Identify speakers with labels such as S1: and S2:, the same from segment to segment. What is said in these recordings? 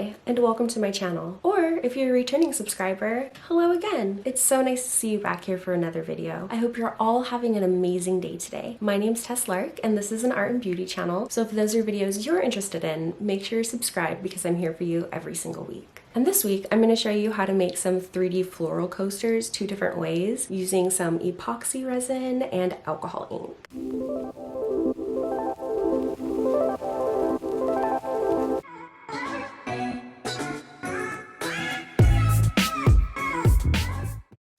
S1: Hi, and welcome to my channel. Or if you're a returning subscriber, hello again. It's so nice to see you back here for another video. I hope you're all having an amazing day today. My name's Tess Lark, and this is an art and beauty channel, so if those are videos you're interested in, make sure you're subscribed because I'm here for you every single week. And this week, I'm going to show you how to make some 3D floral coasters 2 different ways using some epoxy resin and alcohol ink.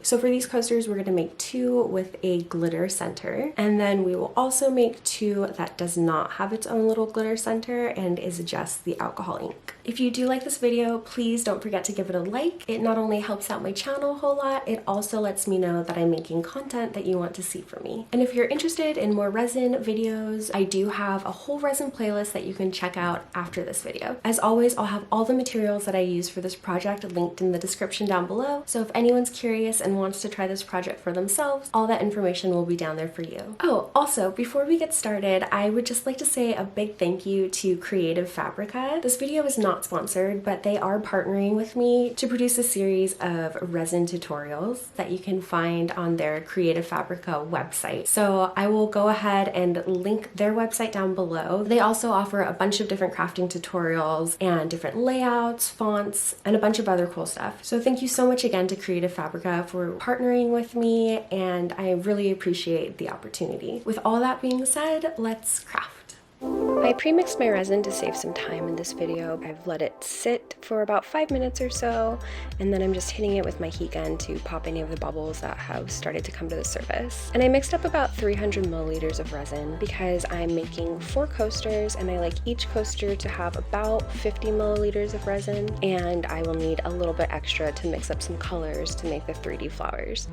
S1: So for these coasters, we're going to make 2 with a glitter center, and then we will also make 2 that does not have its own little glitter center and is just the alcohol ink. If you do like this video, please don't forget to give it a like. It not only helps out my channel a whole lot, it also lets me know that I'm making content that you want to see from me. And if you're interested in more resin videos, I do have a whole resin playlist that you can check out after this video. As always, I'll have all the materials that I use for this project linked in the description down below, so if anyone's curious and wants to try this project for themselves, all that information will be down there for you. Oh, also, before we get started, I would just like to say a big thank you to Creative Fabrica. This video is not sponsored, but they are partnering with me to produce a series of resin tutorials that you can find on their Creative Fabrica website. So I will go ahead and link their website down below. They also offer a bunch of different crafting tutorials and different layouts, fonts, and a bunch of other cool stuff. So thank you so much again to Creative Fabrica for partnering with me, and I really appreciate the opportunity. With all that being said, let's craft. I pre-mixed my resin to save some time in this video. I've let it sit for about 5 minutes or so, and then I'm just hitting it with my heat gun to pop any of the bubbles that have started to come to the surface. And I mixed up about 300 milliliters of resin because I'm making 4 coasters, and I like each coaster to have about 50 milliliters of resin, and I will need a little bit extra to mix up some colors to make the 3D flowers.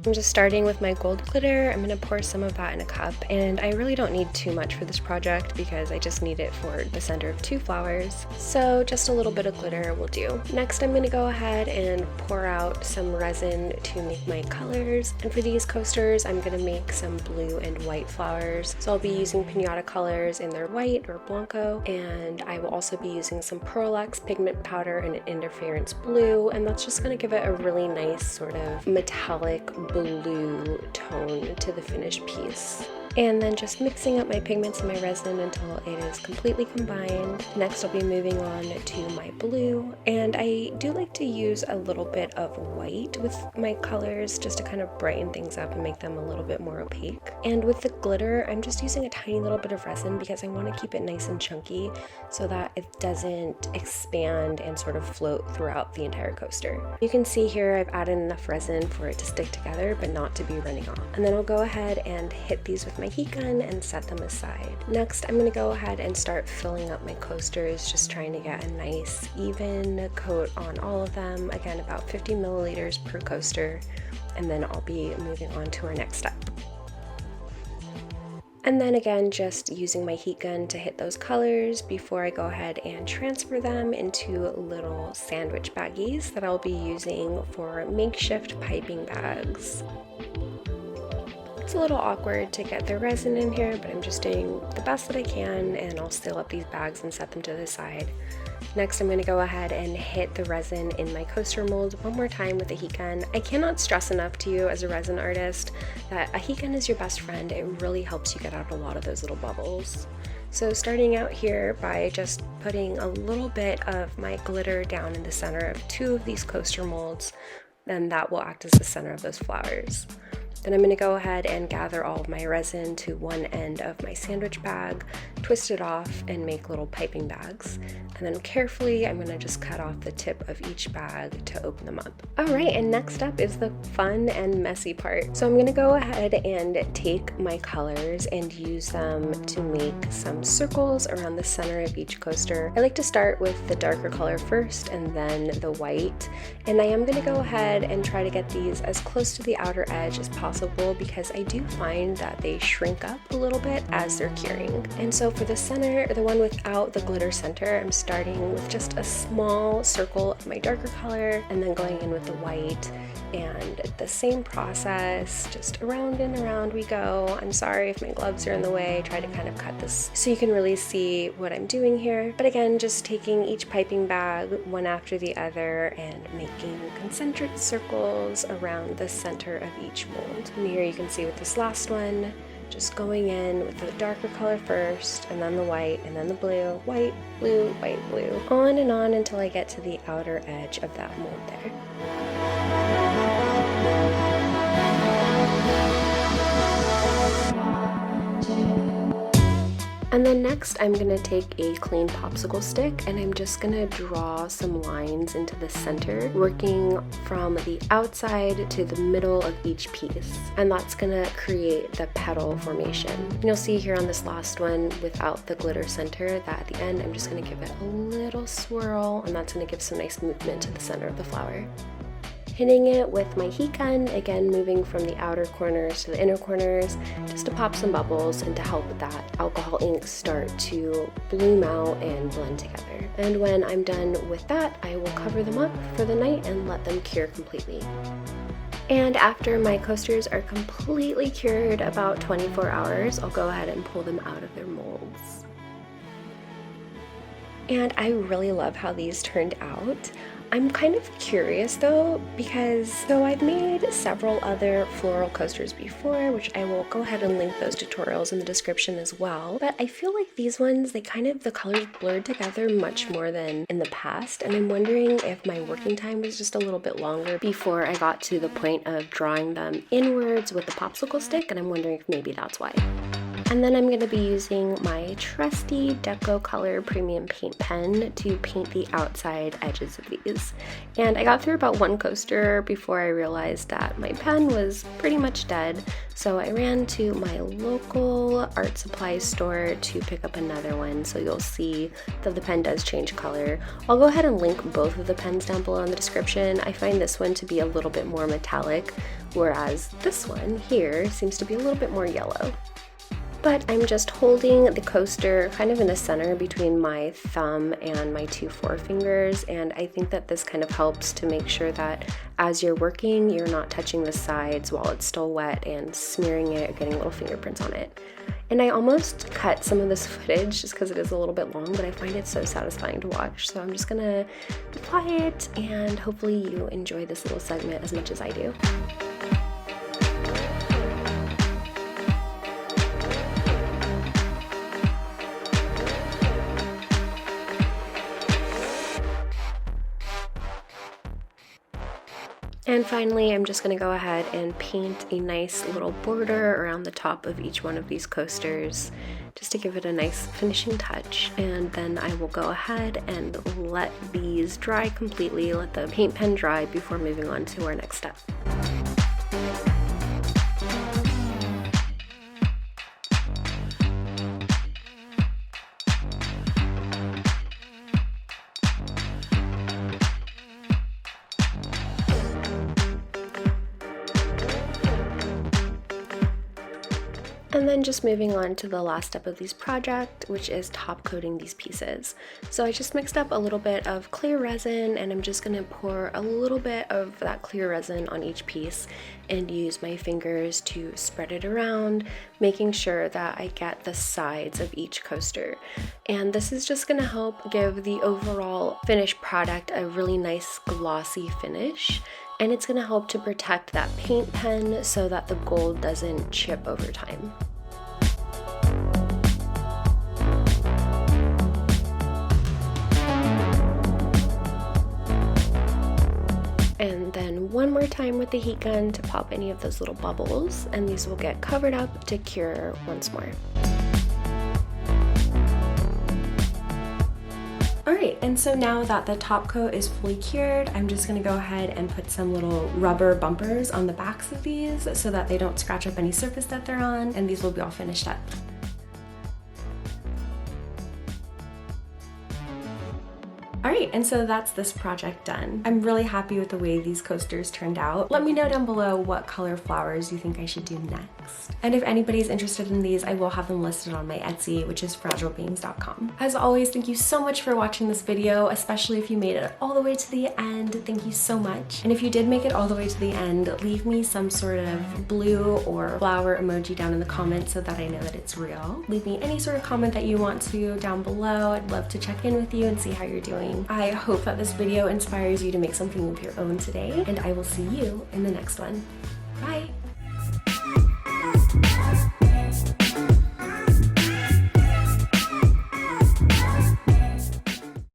S1: I'm just starting with my gold glitter. I'm going to pour some of that in a cup, and I really don't need too much for this project because I just need it for the center of 2 flowers, so just a little bit of glitter will do. Next, I'm going to go ahead and pour out some resin to make my colors, and for these coasters I'm going to make some blue and white flowers. So I'll be using pinata colors in their white or blanco, and I will also be using some Pearl-X pigment powder in an interference blue, and that's just going to give it a really nice sort of metallic blue tone to the finished piece. And then just mixing up my pigments and my resin until it is completely combined. Next, I'll be moving on to my blue, and I do like to use a little bit of white with my colors just to kind of brighten things up and make them a little bit more opaque. And with the glitter, I'm just using a tiny little bit of resin because I want to keep it nice and chunky so that it doesn't expand and sort of float throughout the entire coaster. You can see here I've added enough resin for it to stick together but not to be running off. And then I'll go ahead and hit these with my heat gun and set them aside. Next, I'm going to go ahead and start filling up my coasters, just trying to get a nice even coat on all of them. Again, about 50 milliliters per coaster, and then I'll be moving on to our next step. And then again, just using my heat gun to hit those colors before I go ahead and transfer them into little sandwich baggies that I'll be using for makeshift piping bags. It's a little awkward to get the resin in here, but I'm just doing the best that I can, and I'll seal up these bags and set them to the side. Next, I'm going to go ahead and hit the resin in my coaster mold one more time with a heat gun. I cannot stress enough to you as a resin artist that a heat gun is your best friend. It really helps you get out a lot of those little bubbles. So starting out here by just putting a little bit of my glitter down in the center of 2 of these coaster molds, then that will act as the center of those flowers. Then I'm going to go ahead and gather all of my resin to one end of my sandwich bag, twist it off, and make little piping bags. And then carefully, I'm going to just cut off the tip of each bag to open them up. Alright, and next up is the fun and messy part. So I'm going to go ahead and take my colors and use them to make some circles around the center of each coaster. I like to start with the darker color first and then the white. And I am going to go ahead and try to get these as close to the outer edge as possible possible because I do find that they shrink up a little bit as they're curing. And so for the center, the one without the glitter center, I'm starting with just a small circle of my darker color and then going in with the white, and the same process, just around and around we go. I'm sorry if my gloves are in the way. I try to kind of cut this so you can really see what I'm doing here. But again, just taking each piping bag one after the other and making concentric circles around the center of each mold. And here you can see with this last one, just going in with the darker color first, and then the white, and then the blue, white, blue, on and on until I get to the outer edge of that mold there. And then next I'm going to take a clean popsicle stick and I'm just going to draw some lines into the center, working from the outside to the middle of each piece. And that's going to create the petal formation. And you'll see here on this last one without the glitter center that at the end I'm just going to give it a little swirl, and that's going to give some nice movement to the center of the flower. Hitting it with my heat gun, again moving from the outer corners to the inner corners, just to pop some bubbles and to help that alcohol ink start to bloom out and blend together. And when I'm done with that, I will cover them up for the night and let them cure completely. And after my coasters are completely cured, about 24 hours, I'll go ahead and pull them out of their molds. And I really love how these turned out. I'm kind of curious though, because I've made several other floral coasters before, which I will go ahead and link those tutorials in the description as well. But I feel like these ones, the colors blurred together much more than in the past. And I'm wondering if my working time was just a little bit longer before I got to the point of drawing them inwards with the popsicle stick. And I'm wondering if maybe that's why. And then I'm going to be using my trusty Deco Color Premium Paint Pen to paint the outside edges of these. And I got through about one coaster before I realized that my pen was pretty much dead, so I ran to my local art supply store to pick up another one, so you'll see that the pen does change color. I'll go ahead and link both of the pens down below in the description. I find this one to be a little bit more metallic, whereas this one here seems to be a little bit more yellow. But I'm just holding the coaster kind of in the center between my thumb and my two forefingers, and I think that this kind of helps to make sure that as you're working, you're not touching the sides while it's still wet and smearing it or getting little fingerprints on it. And I almost cut some of this footage just because it is a little bit long, but I find it so satisfying to watch. So I'm just gonna apply it, and hopefully you enjoy this little segment as much as I do. And finally, I'm just going to go ahead and paint a nice little border around the top of each one of these coasters just to give it a nice finishing touch. And then I will go ahead and let these dry completely, let the paint pen dry before moving on to our next step. And then just moving on to the last step of this project, which is top coating these pieces. So I just mixed up a little bit of clear resin, and I'm just going to pour a little bit of that clear resin on each piece and use my fingers to spread it around, making sure that I get the sides of each coaster. And this is just going to help give the overall finished product a really nice glossy finish. And it's going to help to protect that paint pen so that the gold doesn't chip over time. And then one more time with the heat gun to pop any of those little bubbles, and these will get covered up to cure once more. Alright, and so now that the top coat is fully cured, I'm just going to go ahead and put some little rubber bumpers on the backs of these so that they don't scratch up any surface that they're on, and these will be all finished up. Alright, and so that's this project done. I'm really happy with the way these coasters turned out. Let me know down below what color flowers you think I should do next. And if anybody's interested in these, I will have them listed on my Etsy, which is fragilebeings.com. As always, thank you so much for watching this video, especially if you made it all the way to the end. Thank you so much. And if you did make it all the way to the end, leave me some sort of blue or flower emoji down in the comments so that I know that it's real. Leave me any sort of comment that you want to down below. I'd love to check in with you and see how you're doing. I hope that this video inspires you to make something of your own today, and I will see you in the next one. Bye!